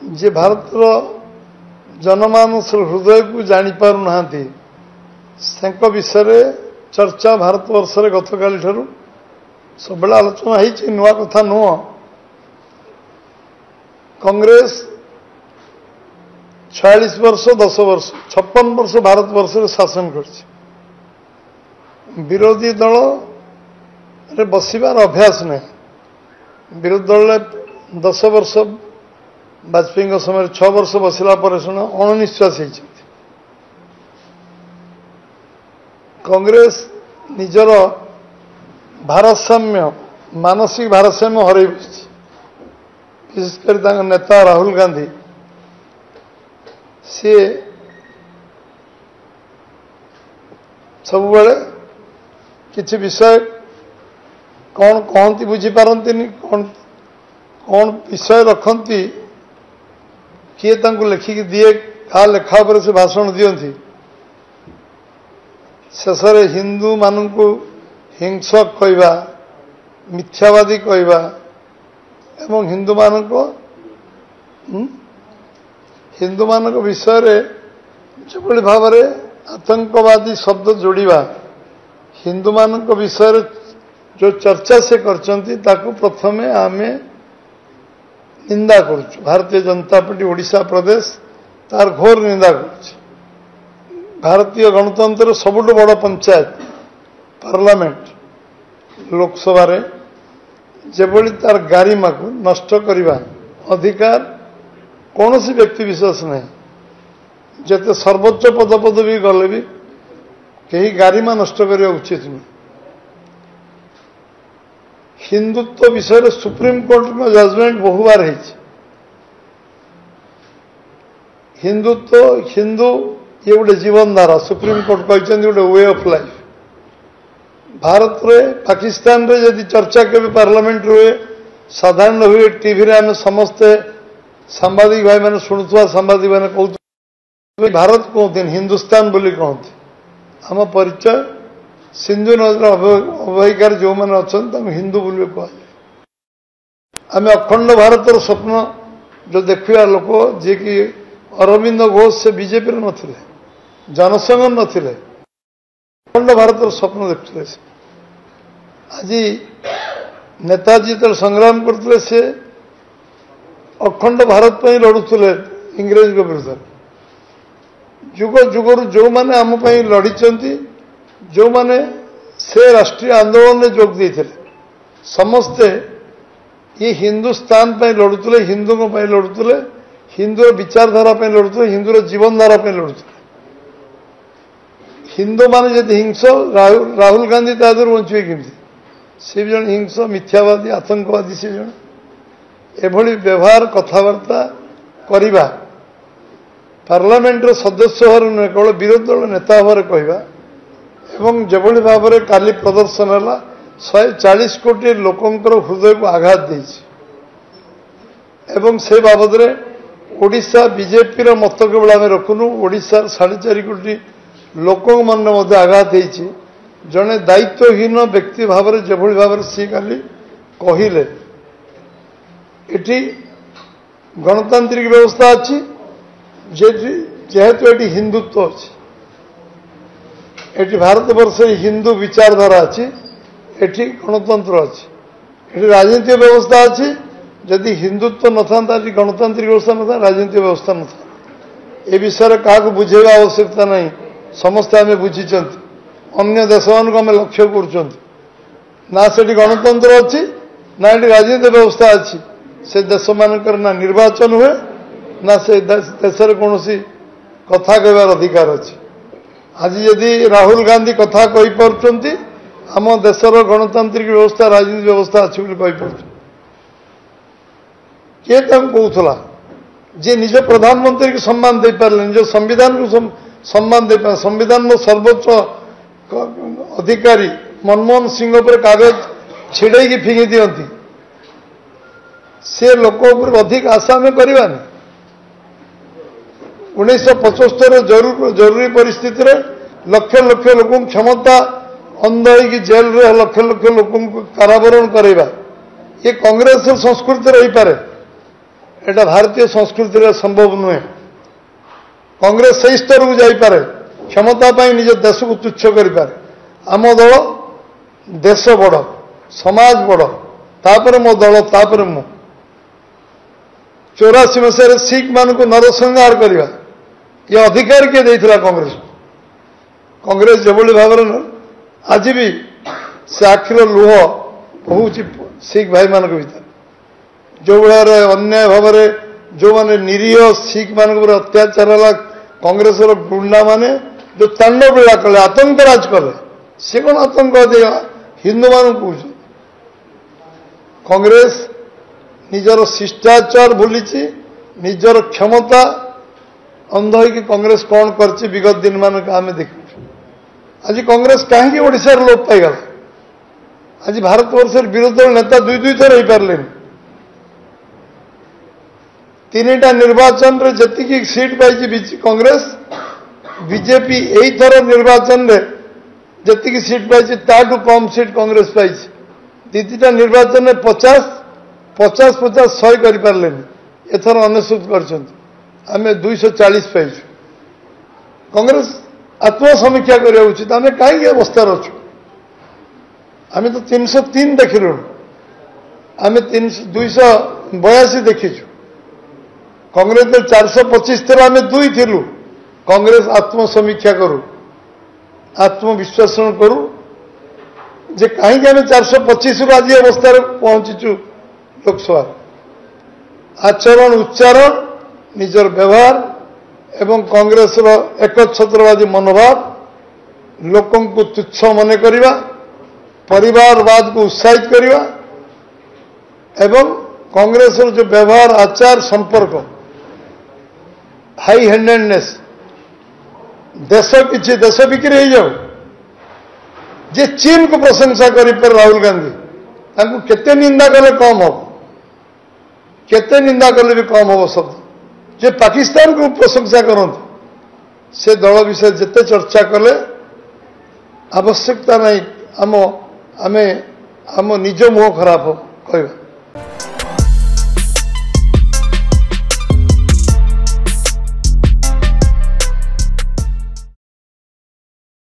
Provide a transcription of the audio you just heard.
जे भारतर जनमानस हृदय को जापर ना विषय चर्चा भारतवर्ष गतकाली ठारू सब आलोचना होती नुआ कथा नुह कांग्रेस 46 वर्ष 10 वर्ष 56 वर्ष भारतवर्ष शासन कर विरोधी दल रे बसिबार अभ्यास नहीं विरोधी दल 10 वर्ष वाजपेयी समय 6 वर्ष बसला पर अणनिश्वास होती कांग्रेस निजर भारसाम्य मानसिक भारसाम्य हरई विशेषकर नेता राहुल गांधी सी सब किसी विषय कौन कहती बुझीपारती कौन कौन विषय रखती किए लिखिकी दिए क्या लेखा पर से भाषण दियंती शेषर हिंदू मानू हिंसक कहवा मिथ्यावादी कहवा एवं हिंदू मान विषय जो भाव में आतंकवादी शब्द जोड़ा हिंदू मान विषय जो चर्चा से करचंती ताकू प्रथमे आमे निंदा करुचु भारतीय जनता पार्टी ओडिशा प्रदेश तार घोर निंदा करुच्ची भारतीय गणतंत्र सबुठ बड़ पंचायत पार्लियामेंट लोकसभा रे जेभली तार गारिमा को नष्ट करने अधिकार कौन सी व्यक्ति विशेष नहीं जिते सर्वोच्च पद पदवी गले भी कहीं गारिमा नष्ट करने उचित नहीं हिंदुत्व विषय सुप्रीम कोर्ट में जजमेंट बहुबार है हिंदुत्व हिंदू ये गोटे जीवन धारा सुप्रीम कोर्ट कहते गोटे वे ऑफ लाइफ भारत में पाकिस्तान रे यदि चर्चा के पार्लियामेंट हुए साधारण हुए टीवी रे आम समस्ते सांबादिक भाई मैंने शुणुवा सांबादिक मैंने कहते भारत कहते हिंदुस्तान बोली कहते आम परिचय सिंधु नदी अवहिकार जो मैंने अच्छा हिंदू बोली कह आम अखंड भारतर स्वप्न जो देखा लोक जी कि अरविंद घोष से बीजेपी नी जनसंघ नी अखंड भारतर स्वप्न देखते आज नेताजी तो संग्राम करते से अखंड भारत पर लड़ुले इंग्रेज के विरुद्ध जुग जुगर जो मैंने आम लड़ी जो माने से राष्ट्रीय आंदोलन में जोग देते समस्ते ये हिंदुस्तान पर लड़ुले हिंदू लड़ुले हिंदूर विचारधारा लड़ुले हिंदूर जीवनधारा लड़ुले हिंदू माने जब हिंस राहुल गांधी तादर बचे केमती सी भी जन हिंस मिथ्यावादी आतंकवादी से जन एभली व्यवहार कथबार्ता करवा पार्लियामेंट सदस्य भाव नुहे केवल विरोधी दल नेता भाव कहवा एवं जेभली भाव में काली प्रदर्शन है 140 कोटी लोकंकर हृदय को आघात देछि एवं से बाबद में ओडिशा बीजेपी मत केवल आम रखुनु ओडिशा 4.5 कोटी लोक मन आघात होती जड़े दायित्वहीन व्यक्ति भाव में जेभली भाव में सी काली कहले एटी गणतांत्रिक व्यवस्था अच्छी जेहेतु ये हिंदुत्व अच्छी एटी भारतवर्ष हिंदू विचारधारा अच्छी एटी गणतंत्र अच्छी एटी राजनीतिक व्यवस्था अच्छी जदि हिंदुत्व न था गणतांत्रिक व्यवस्था न था राजनीतिक व्यवस्था न था ए विषय क्या बुझेगा आवश्यकता नहीं समस्ते आम बुझी अन्य देश मान लक्ष्य करना से गणतंत्र अच्छी ना ये राजनीतिक व्यवस्था अच्छी से देश मानकर ना निर्वाचन हुए ना से देश कौन कथा कहबार अधिकार अच्छी आज यदि राहुल गांधी कथा कही पार्टी आम देशर गणतांत्रिक व्यवस्था राजनीतिक व्यवस्था अच्छी कही किए कहला जी निज प्रधानमंत्री को सम्मान दे पारे निज संविधान को सम्मान दे पारे संविधान सर्वोच्च अधिकारी मनमोहन सिंह पर कागज छिड़े फिंगी दिखती सी लोक अधिक आशा में करवानी 1975 जरूरी परिस्थिति रे लक्ष लक्ष लोक क्षमता अंध हो जेल रे लक्ष लक्ष लोक कारावरण करवा ये कांग्रेस संस्कृति रही पारे एटा भारतीय संस्कृति संभव नुहे कांग्रेस से स्तर को जापे क्षमता पाई निज देश को तुच्छ करें आम दल देश बड़ समाज बड़ तापर मो दल तापर मु 84 मसीह सिख मान को नरसंहार करवा ये अधिकार किए देता कांग्रेस कांग्रेस जो भाव आज भी से आखिर लुह बहु सिख भाई मान भर जो भाई अन्याय भाव जो माने निरीह सिख मान अत्याचार है कांग्रेस गुंडा माने जो तांडव लीला कले आतंक राज कले सी कौन आतंक हिंदू मान कह कांग्रेस निजर शिष्टाचार भूली निजर क्षमता अंध हो कांग्रेस कौन कर विगत दिन मान आम देखु आज कांग्रेस कहीं ओडिशा लोप पाईगला आज भारत वर्ष विरोधी नेता दुई दुई थर हो पारे तीनटा निर्वाचन रे जति सीट पाई कांग्रेस बीजेपी यही थर निर्वाचन रे जति सीट पाई ताठू कम सीट कांग्रेस पाई दीटा निर्वाचन में 50 100 कर पारे एथर 99 कर 240 पाई कांग्रेस आत्मसमीक्षा करने उचित आम कहीं अवस्था अच्छु आम तो 303 देखिलु आम 282 देखीचु कांग्रेस में 425 थर आम दुई थिलु कांग्रेस आत्मसमीक्षा करू आत्मविश्लेषण करू जे कहीं आम 425 रु आज अवस्था पहुंचीचु लोकसभा आचरण उच्चारण निजर व्यवहार एवं कांग्रेस एकछत्रवादी मनोभाव लोकों को तुच्छ मन करवा परिवारवाद को उत्साहित करवा एवं कांग्रेस जो व्यवहार आचार संपर्क हाई हैंडेडनेस देश किसी देश बिक्री हो जाओ जे चीन को प्रशंसा कर राहुल गांधी केते निंदा कले कम हम केते निंदा कले भी कम हम शब्द जे पाकिस्तान को प्रशंसा करते से दल विषय जिते चर्चा कले आवश्यकता नहीं आम निज मुह खराब कहवा